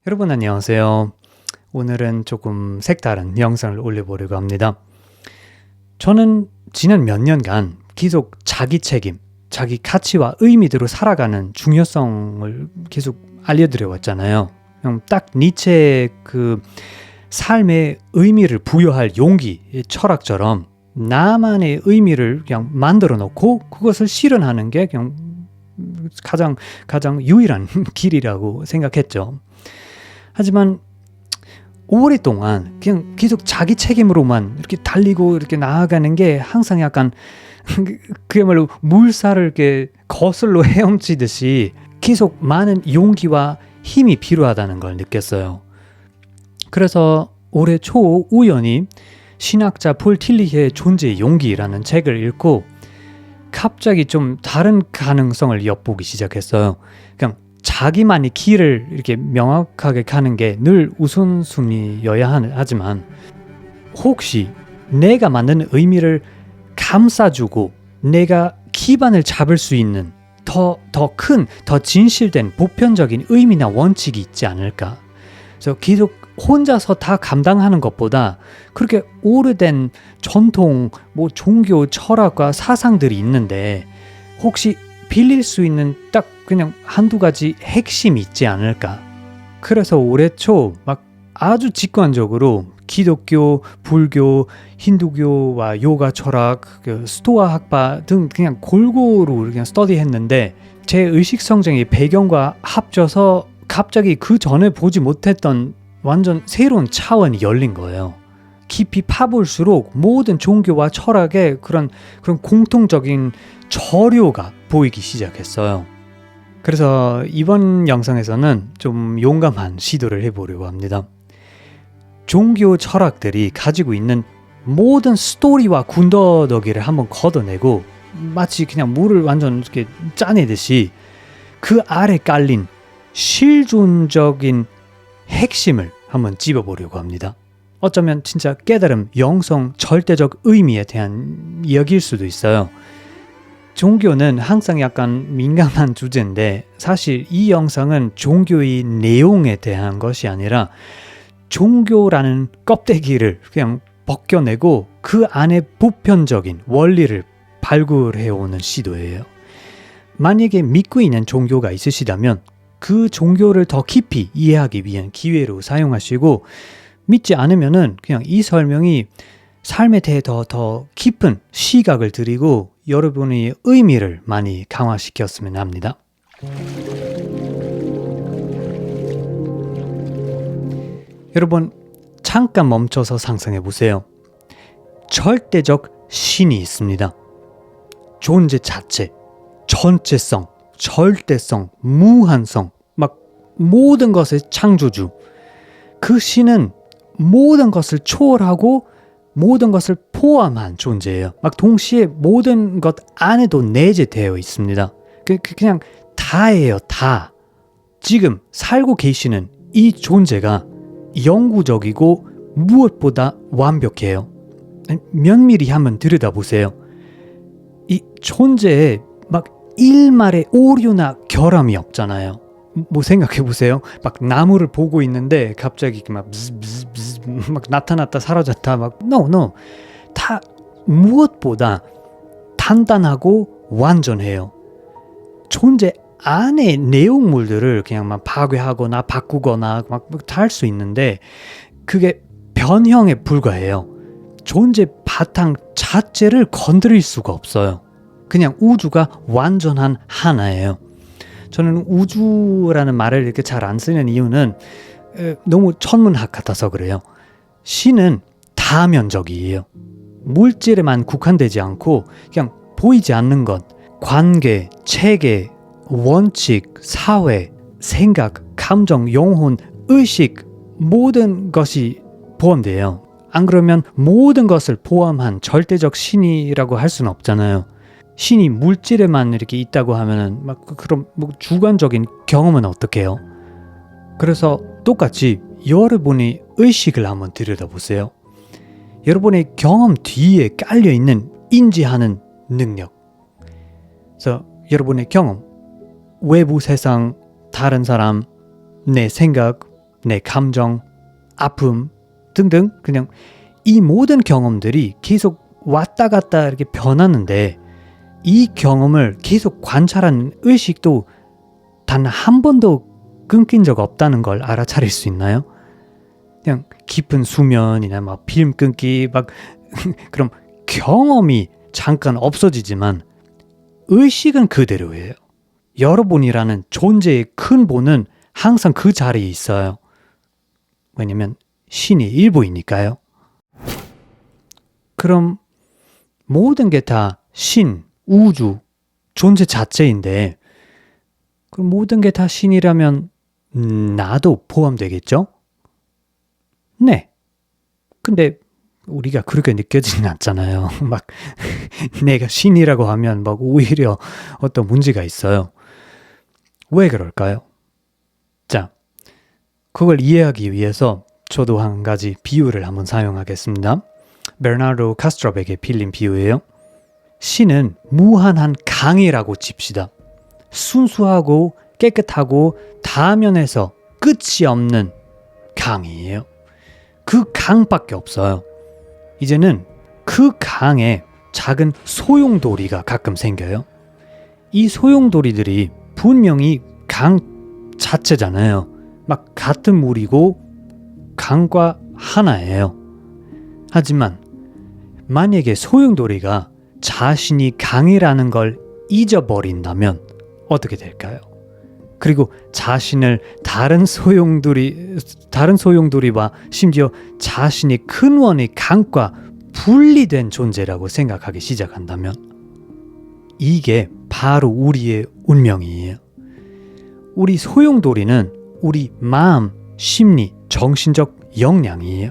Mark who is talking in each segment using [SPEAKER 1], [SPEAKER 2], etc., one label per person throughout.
[SPEAKER 1] 여러분 안녕하세요. 오늘은 조금 색다른 영상을 올려보려고 합니다. 저는 지난 몇 년간 계속 자기 책임, 자기 가치와 의미대로 살아가는 중요성을 계속 알려드려 왔잖아요. 딱 니체의 그 삶의 의미를 부여할 용기의 철학처럼 나만의 의미를 그냥 만들어 놓고 그것을 실현하는 게 그냥 가장 유일한 길이라고 생각했죠. 하지만 오랫동안 그냥 계속 자기 책임으로만 이렇게 달리고 이렇게 나아가는 게 항상 약간 그야말로 물살을 이렇게 거슬러 헤엄치듯이 계속 많은 용기와 힘이 필요하다는 걸 느꼈어요. 그래서 올해 초 우연히 신학자 폴 틸리히의 존재의 용기라는 책을 읽고 갑자기 좀 다른 가능성을 엿보기 시작했어요. 그냥 자기만의 길을 이렇게 명확하게 가는 게 늘 우선순위여야 하지만 혹시 내가 만드는 의미를 감싸주고 내가 기반을 잡을 수 있는 더 큰, 더 진실된 보편적인 의미나 원칙이 있지 않을까. 그래서 계속 혼자서 다 감당하는 것보다 그렇게 오래된 전통, 종교, 철학과 사상들이 있는데 혹시 빌릴 수 있는 딱 그냥 한두 가지 핵심이 있지 않을까. 그래서 올해 초 막 아주 직관적으로 기독교, 불교, 힌두교와 요가 철학, 스토아 학파 등 그냥 골고루 그냥 스터디했는데 제 의식 성장의 배경과 합쳐서 갑자기 그 전에 보지 못했던 완전 새로운 차원이 열린 거예요. 깊이 파볼수록 모든 종교와 철학의 그런 공통적인 저료가 보이기 시작했어요. 그래서 이번 영상에서는 좀 용감한 시도를 해보려고 합니다. 종교 철학들이 가지고 있는 모든 스토리와 군더더기를 한번 걷어내고 마치 그냥 물을 완전 이렇게 짜내듯이 그 아래 깔린 실존적인 핵심을 한번 찝어보려고 합니다. 어쩌면 진짜 깨달음, 영성, 절대적 의미에 대한 이야기일 수도 있어요. 종교는 항상 약간 민감한 주제인데 사실 이 영상은 종교의 내용에 대한 것이 아니라 종교라는 껍데기를 그냥 벗겨내고 그 안에 보편적인 원리를 발굴해오는 시도예요. 만약에 믿고 있는 종교가 있으시다면 그 종교를 더 깊이 이해하기 위한 기회로 사용하시고 믿지 않으면은 그냥 이 설명이 삶에 대해 더 깊은 시각을 드리고 여러분의 의미를 많이 강화시켰으면 합니다. 여러분 잠깐 멈춰서 상상해 보세요. 절대적 신이 있습니다. 존재 자체, 전체성, 절대성, 무한성, 막 모든 것의 창조주. 그 신은 모든 것을 초월하고 모든 것을 포함한 존재예요. 막 동시에 모든 것 안에도 내재되어 있습니다. 그냥 다예요, 다. 지금 살고 계시는 이 존재가 영구적이고 무엇보다 완벽해요. 면밀히 한번 들여다보세요. 이 존재에 막 일말의 오류나 결함이 없잖아요. 생각해보세요. 막 나무를 보고 있는데 갑자기 막 막 나타났다 사라졌다 no. 다 무엇보다 단단하고 완전해요. 존재 안의 내용물들을 그냥 막 파괴하거나 바꾸거나 막 다 할 수 있는데 그게 변형에 불과해요. 존재 바탕 자체를 건드릴 수가 없어요. 그냥 우주가 완전한 하나예요. 저는 우주라는 말을 이렇게 잘 안 쓰는 이유는 너무 천문학 같아서 그래요. 신은 다면적이에요. 물질에만 국한되지 않고 그냥 보이지 않는 것, 관계, 체계, 원칙, 사회, 생각, 감정, 영혼, 의식 모든 것이 포함돼요. 안 그러면 모든 것을 포함한 절대적 신이라고 할 수는 없잖아요. 신이 물질에만 이렇게 있다고 하면은 그럼 주관적인 경험은 어떻게 해요? 그래서 똑같이 여러분의 의식을 한번 들여다보세요. 여러분의 경험 뒤에 깔려있는 인지하는 능력. 그래서 여러분의 경험, 외부 세상, 다른 사람, 내 생각, 내 감정, 아픔 등등 그냥 이 모든 경험들이 계속 왔다 갔다 이렇게 변하는데 이 경험을 계속 관찰하는 의식도 단 한 번도 끊긴 적 없다는 걸 알아차릴 수 있나요? 그냥 깊은 수면이나 막 필름 끊기 막 그럼 경험이 잠깐 없어지지만 의식은 그대로예요. 여러분이라는 존재의 근본은 항상 그 자리에 있어요. 왜냐면 신이 일부이니까요. 그럼 모든 게 다 신, 우주, 존재 자체인데 그럼 모든 게 다 신이라면 나도 포함되겠죠? 네. 근데 우리가 그렇게 느껴지진 않잖아요. 막 내가 신이라고 하면 막 오히려 어떤 문제가 있어요. 왜 그럴까요? 자, 그걸 이해하기 위해서 저도 한 가지 비유를 한번 사용하겠습니다. 베르나르도 카스트롭에게 빌린 비유예요. 신은 무한한 강이라고 칩시다. 순수하고 깨끗하고 다면에서 끝이 없는 강이에요. 그 강밖에 없어요. 이제는 그 강에 작은 소용돌이가 가끔 생겨요. 이 소용돌이들이 분명히 강 자체잖아요. 막 같은 물이고 강과 하나예요. 하지만 만약에 소용돌이가 자신이 강이라는 걸 잊어버린다면 어떻게 될까요? 그리고 자신을 다른 소용돌이와 심지어 자신이 근원의 강과 분리된 존재라고 생각하기 시작한다면 이게 바로 우리의 운명이에요. 우리 소용돌이는 우리 마음, 심리, 정신적 역량이에요.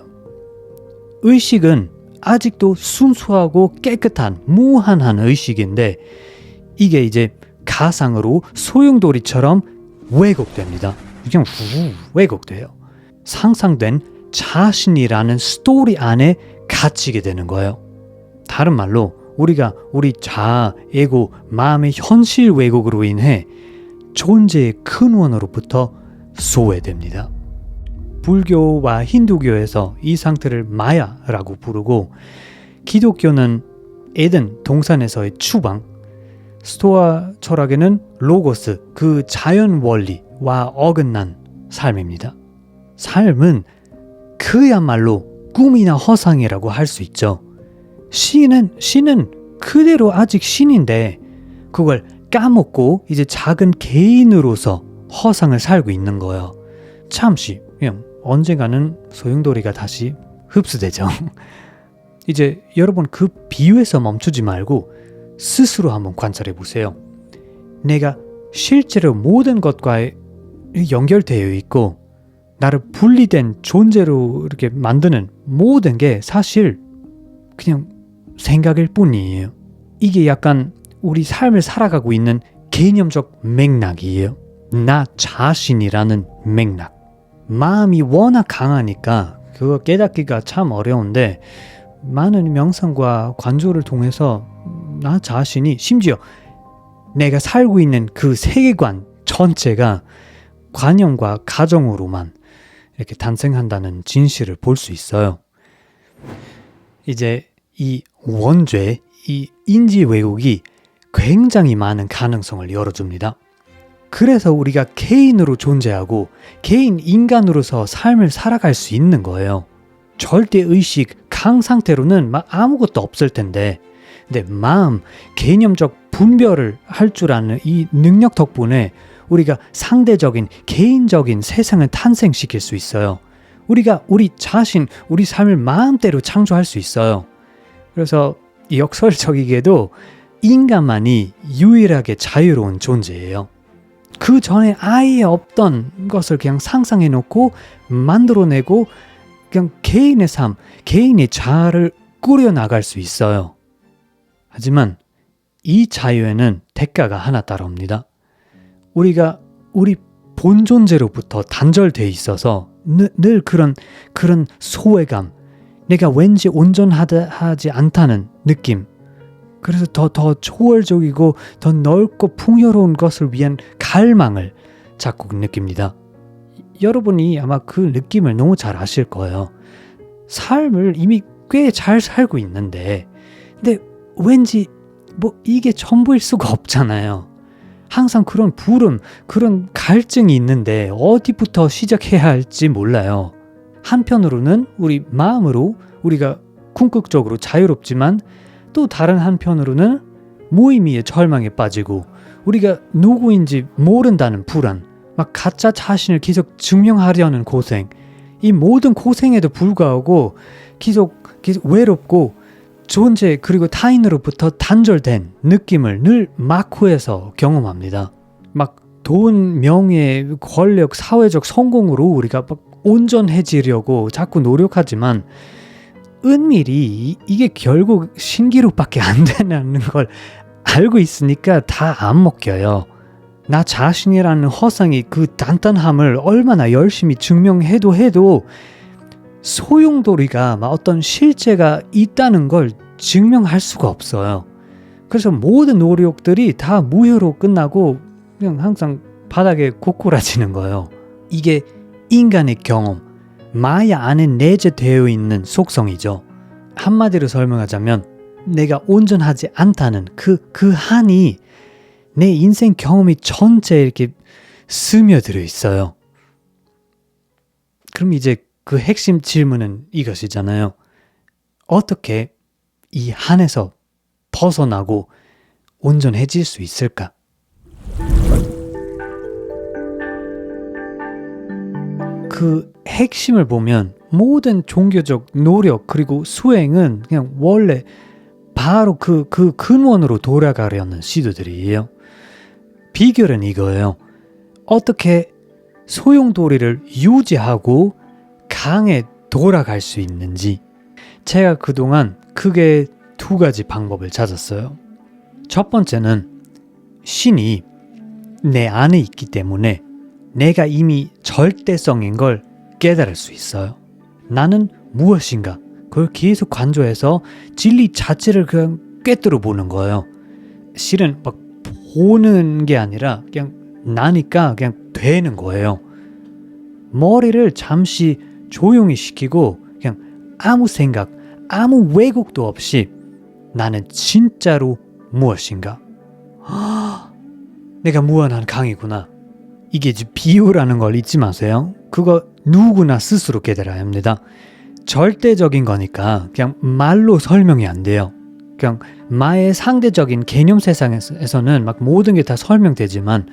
[SPEAKER 1] 의식은 아직도 순수하고 깨끗한 무한한 의식인데 이게 이제 가상으로 소용돌이처럼 왜곡됩니다. 그냥 왜곡돼요. 상상된 자신이라는 스토리 안에 갇히게 되는 거예요. 다른 말로 우리가 우리 자아, 에고, 마음의 현실 왜곡으로 인해 존재의 근원으로부터 소외됩니다. 불교와 힌두교에서 이 상태를 마야라고 부르고 기독교는 에덴 동산에서의 추방, 스토아 철학에는 로고스, 그 자연 원리와 어긋난 삶입니다. 삶은 그야말로 꿈이나 허상이라고 할 수 있죠. 신은 그대로 아직 신인데 그걸 까먹고 이제 작은 개인으로서 허상을 살고 있는 거예요. 잠시 그냥 언젠가는 소용돌이가 다시 흡수되죠. 이제 여러분 그 비유에서 멈추지 말고 스스로 한번 관찰해 보세요. 내가 실제로 모든 것과 연결되어 있고 나를 분리된 존재로 이렇게 만드는 모든 게 사실 그냥 생각일 뿐이에요. 이게 약간 우리 삶을 살아가고 있는 개념적 맥락이에요. 나 자신이라는 맥락. 마음이 워낙 강하니까 그거 깨닫기가 참 어려운데 많은 명상과 관조를 통해서 나 자신이 심지어 내가 살고 있는 그 세계관 전체가 관념과 가정으로만 이렇게 탄생한다는 진실을 볼 수 있어요. 이제 이 원죄, 이 인지 왜곡이 굉장히 많은 가능성을 열어줍니다. 그래서 우리가 개인으로 존재하고 개인 인간으로서 삶을 살아갈 수 있는 거예요. 절대의식 강 상태로는 막 아무것도 없을 텐데 근데 마음, 개념적 분별을 할 줄 아는 이 능력 덕분에 우리가 상대적인 개인적인 세상을 탄생시킬 수 있어요. 우리가 우리 자신, 우리 삶을 마음대로 창조할 수 있어요. 그래서 역설적이게도 인간만이 유일하게 자유로운 존재예요. 그 전에 아예 없던 것을 그냥 상상해 놓고 만들어내고 그냥 개인의 삶, 개인의 자아를 꾸려나갈 수 있어요. 하지만 이 자유에는 대가가 하나 따라옵니다. 우리가 우리 본존재로부터 단절돼 있어서 늘 그런 소외감, 내가 왠지 온전하지 않다는 느낌, 그래서 더 초월적이고 더 넓고 풍요로운 것을 위한 갈망을 자꾸 느낍니다. 여러분이 아마 그 느낌을 너무 잘 아실 거예요. 삶을 이미 꽤 잘 살고 있는데 근데 왠지 뭐 이게 전부일 수가 없잖아요. 항상 그런 부름, 그런 갈증이 있는데 어디부터 시작해야 할지 몰라요. 한편으로는 우리 마음으로 우리가 궁극적으로 자유롭지만 또 다른 한편으로는 무의미의 절망에 빠지고 우리가 누구인지 모른다는 불안, 막 가짜 자신을 계속 증명하려는 고생, 이 모든 고생에도 불구하고 계속 외롭고 존재 그리고 타인으로부터 단절된 느낌을 늘 마쿠에서 경험합니다. 막 돈, 명예, 권력, 사회적 성공으로 우리가 막 온전해지려고 자꾸 노력하지만 은밀히 이게 결국 신기루밖에 안 되는 걸 알고 있으니까 다 안 먹혀요. 나 자신이라는 허상이 그 단단함을 얼마나 열심히 증명해도 소용돌이가 막 어떤 실체가 있다는 걸 증명할 수가 없어요. 그래서 모든 노력들이 다 무효로 끝나고 그냥 항상 바닥에 고꾸라지는 거예요. 이게 인간의 경험, 마야 안에 내재되어 있는 속성이죠. 한마디로 설명하자면 내가 온전하지 않다는 그 한이 내 인생 경험이 전체에 이렇게 스며들어 있어요. 그럼 이제 그 핵심 질문은 이것이잖아요. 어떻게 이 한에서 벗어나고 온전해질 수 있을까? 그 핵심을 보면 모든 종교적 노력 그리고 수행은 그냥 원래 바로 그 근원으로 돌아가려는 시도들이에요. 비결은 이거예요. 어떻게 소용돌이를 유지하고 강에 돌아갈 수 있는지. 제가 그동안 크게 두 가지 방법을 찾았어요. 첫 번째는 신이 내 안에 있기 때문에 내가 이미 절대성인 걸 깨달을 수 있어요. 나는 무엇인가 그걸 계속 관조해서 진리 자체를 그냥 꿰뚫어 보는 거예요. 실은 막 보는 게 아니라 그냥 나니까 그냥 되는 거예요. 머리를 잠시 조용히 시키고 그냥 아무 생각, 아무 왜곡도 없이 나는 진짜로 무엇인가? 내가 무한한 강이구나. 이게 이제 비유라는 걸 잊지 마세요. 그거 누구나 스스로 깨달아야 합니다. 절대적인 거니까 그냥 말로 설명이 안 돼요. 그냥 마의 상대적인 개념 세상에서는 막 모든 게 다 설명되지만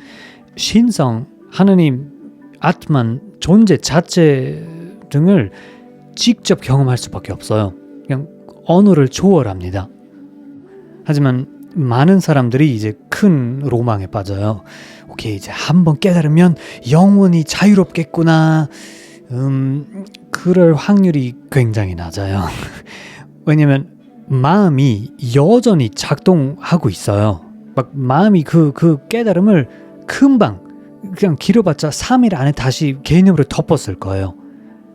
[SPEAKER 1] 신성, 하느님, 아트만, 존재 자체 등을 직접 경험할 수밖에 없어요. 그냥 언어를 초월합니다. 하지만 많은 사람들이 이제 큰 로망에 빠져요. 오케이, 이제 한번 깨달으면 영원히 자유롭겠구나. 그럴 확률이 굉장히 낮아요. 왜냐면 마음이 여전히 작동하고 있어요. 막 마음이 그 깨달음을 금방 그냥 길어봤자 3일 안에 다시 개념으로 덮었을 거예요.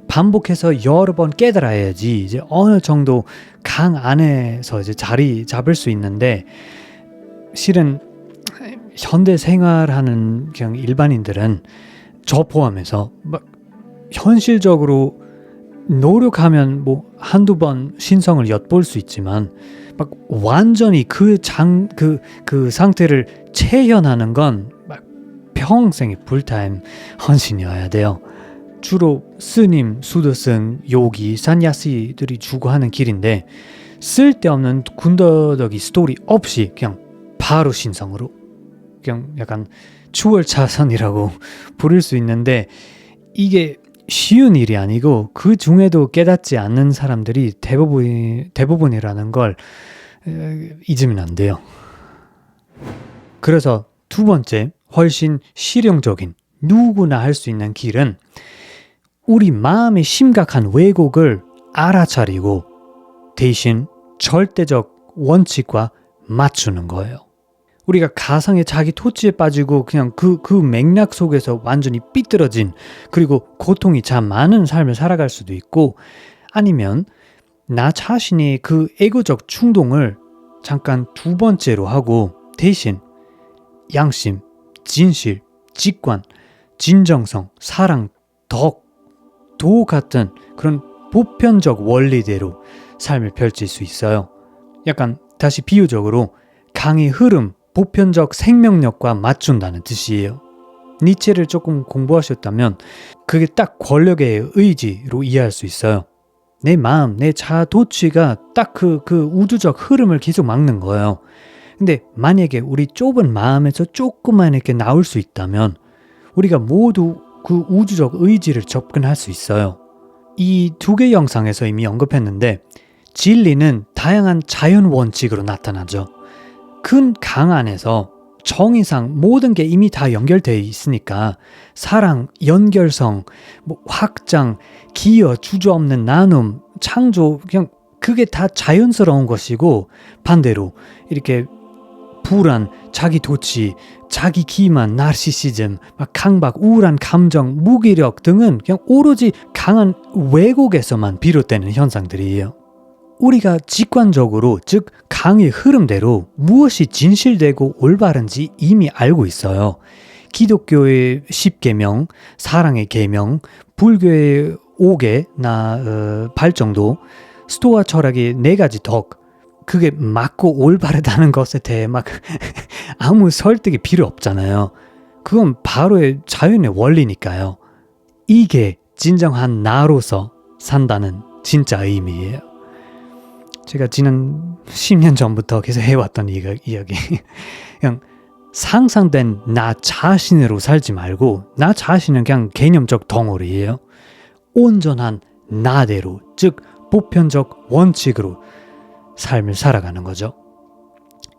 [SPEAKER 1] 반복해서 여러 번 깨달아야지 이제 어느 정도 강 안에서 이제 자리 잡을 수 있는데 실은 현대 생활하는 그냥 일반인들은 저 포함해서 막 현실적으로 노력하면 뭐 한두 번 신성을 엿볼 수 있지만 막 완전히 그 상태를 체현하는 건 막 평생의 풀타임 헌신이어야 돼요. 주로 스님, 수도승, 요기, 산야시들이 주고하는 길인데 쓸데없는 군더더기 스토리 없이 그냥 바로 신성으로 그냥 약간 추월차선이라고 부를 수 있는데 이게 쉬운 일이 아니고 그 중에도 깨닫지 않는 사람들이 대부분이라는 걸 잊으면 안 돼요. 그래서 두 번째, 훨씬 실용적인 누구나 할 수 있는 길은 우리 마음의 심각한 왜곡을 알아차리고 대신 절대적 원칙과 맞추는 거예요. 우리가 가상의 자기 토치에 빠지고 그냥 그 맥락 속에서 완전히 삐뚤어진 그리고 고통이 참 많은 삶을 살아갈 수도 있고 아니면 나 자신이 그 에고적 충동을 잠깐 두 번째로 하고 대신 양심, 진실, 직관, 진정성, 사랑, 도 같은 그런 보편적 원리대로 삶을 펼칠 수 있어요. 약간 다시 비유적으로 강의 흐름, 보편적 생명력과 맞춘다는 뜻이에요. 니체를 조금 공부하셨다면 그게 딱 권력의 의지로 이해할 수 있어요. 내 마음, 내 자아 도취가 딱 그 우주적 흐름을 계속 막는 거예요. 근데 만약에 우리 좁은 마음에서 조금만 이렇게 나올 수 있다면 우리가 모두 그 우주적 의지를 접근할 수 있어요. 이 두 개 영상에서 이미 언급했는데 진리는 다양한 자연 원칙으로 나타나죠. 큰 강 안에서 정의상 모든 게 이미 다 연결되어 있으니까 사랑, 연결성, 확장, 기여, 주저없는 나눔, 창조, 그냥 그게 다 자연스러운 것이고 반대로 이렇게 불안, 자기 도취, 자기 기만, 나르시시즘, 강박, 우울한 감정, 무기력 등은 그냥 오로지 강한 왜곡에서만 비롯되는 현상들이에요. 우리가 직관적으로, 즉 강의 흐름대로 무엇이 진실되고 올바른지 이미 알고 있어요. 기독교의 10계명, 사랑의 계명, 불교의 5개, 발정도, 스토아 철학의 4가지 덕, 그게 맞고 올바르다는 것에 대해 아무 설득이 필요 없잖아요. 그건 바로의 자연의 원리니까요. 이게 진정한 나로서 산다는 진짜 의미예요. 제가 지난 10년 전부터 계속 해왔던 이야기. 그냥 상상된 나 자신으로 살지 말고 나 자신은 그냥 개념적 덩어리예요. 온전한 나대로, 즉 보편적 원칙으로 삶을 살아가는 거죠.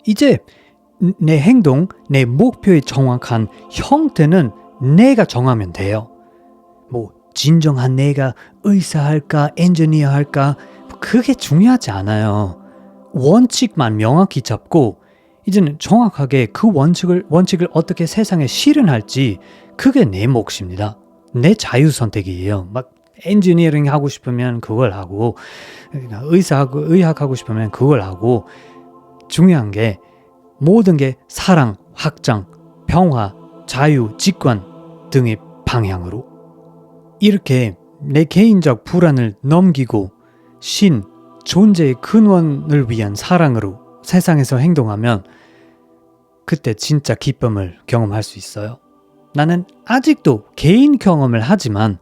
[SPEAKER 1] 이제 내 행동, 내 목표의 정확한 형태는 내가 정하면 돼요. 진정한 내가 의사할까, 엔지니어 할까, 그게 중요하지 않아요. 원칙만 명확히 잡고 이제는 정확하게 그 원칙을 어떻게 세상에 실현할지 그게 내 몫입니다. 내 자유 선택이에요. 엔지니어링 하고 싶으면 그걸 하고 의학 하고 싶으면 그걸 하고 중요한 게 모든 게 사랑, 확장, 평화, 자유, 직관 등의 방향으로 이렇게 내 개인적 불안을 넘기고 신, 존재의 근원을 위한 사랑으로 세상에서 행동하면 그때 진짜 기쁨을 경험할 수 있어요. 나는 아직도 개인 경험을 하지만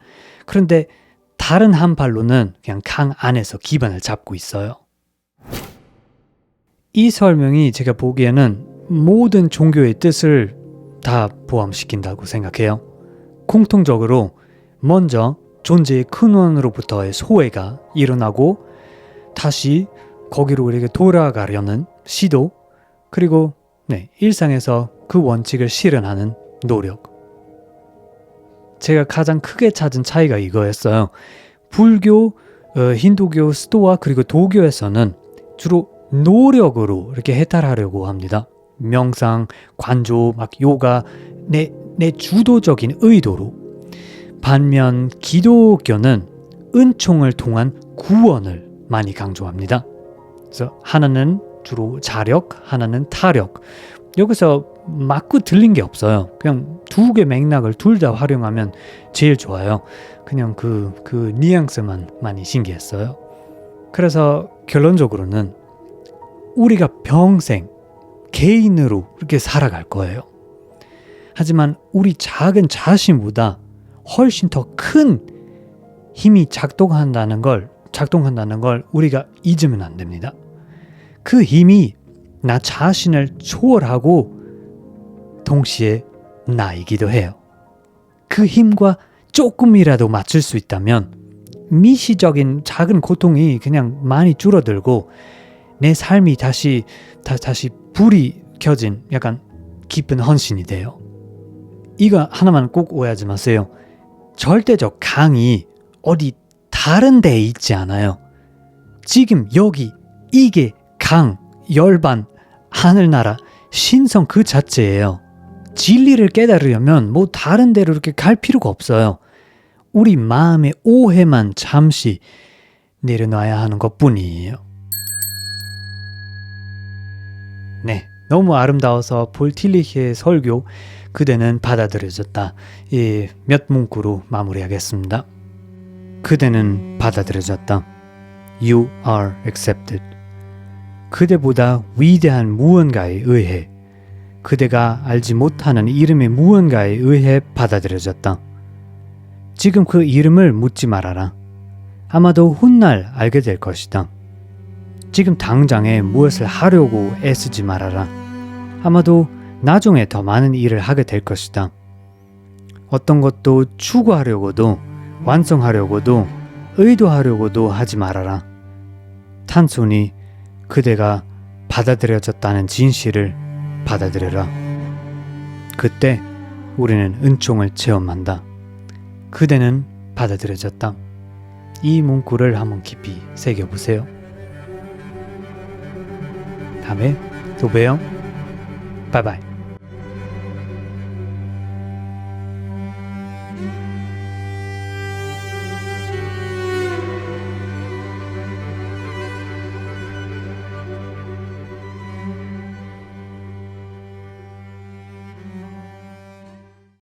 [SPEAKER 1] 그런데 다른 한발로는 그냥 강 안에서 기반을 잡고 있어요. 이 설명이 제가 보기에는 모든 종교의 뜻을 다 포함시킨다고 생각해요. 공통적으로 먼저 존재의 근원으로부터의 소외가 일어나고 다시 거기로 우리가 돌아가려는 시도, 그리고 일상에서 그 원칙을 실현하는 노력. 제가 가장 크게 찾은 차이가 이거였어요. 불교, 힌두교, 스토아 그리고 도교에서는 주로 노력으로 이렇게 해탈하려고 합니다. 명상, 관조, 요가, 내 주도적인 의도로. 반면 기독교는 은총을 통한 구원을 많이 강조합니다. 그래서 하나는 주로 자력, 하나는 타력. 여기서 맞고 틀린 게 없어요. 그냥 두 개 맥락을 둘 다 활용하면 제일 좋아요. 그냥 그 뉘앙스만 많이 신기했어요. 그래서 결론적으로는 우리가 평생 개인으로 이렇게 살아갈 거예요. 하지만 우리 작은 자신보다 훨씬 더 큰 힘이 작동한다는 걸 우리가 잊으면 안 됩니다. 그 힘이 나 자신을 초월하고 동시에 나이기도 해요. 그 힘과 조금이라도 맞출 수 있다면 미시적인 작은 고통이 그냥 많이 줄어들고 내 삶이 다시 불이 켜진 약간 깊은 헌신이 돼요. 이거 하나만 꼭 오해하지 마세요. 절대적 강이 어디 다른 데에 있지 않아요. 지금 여기 이게 강, 열반, 하늘나라, 신성 그 자체예요. 진리를 깨달으려면 다른 데로 이렇게 갈 필요가 없어요. 우리 마음의 오해만 잠시 내려놔야 하는 것뿐이에요. 네, 너무 아름다워서 폴 틸리히의 설교 그대는 받아들여졌다. 이 몇 문구로 마무리하겠습니다. 그대는 받아들여졌다. You are accepted. 그대보다 위대한 무언가에 의해, 그대가 알지 못하는 이름의 무언가에 의해 받아들여졌다. 지금 그 이름을 묻지 말아라. 아마도 훗날 알게 될 것이다. 지금 당장에 무엇을 하려고 애쓰지 말아라. 아마도 나중에 더 많은 일을 하게 될 것이다. 어떤 것도 추구하려고도 완성하려고도 의도하려고도 하지 말아라. 단순히 그대가 받아들여졌다는 진실을 받아들여라. 그때 우리는 은총을 체험한다. 그대는 받아들여졌다. 이 문구를 한번 깊이 새겨보세요. 다음에 또 봬요. 바이바이.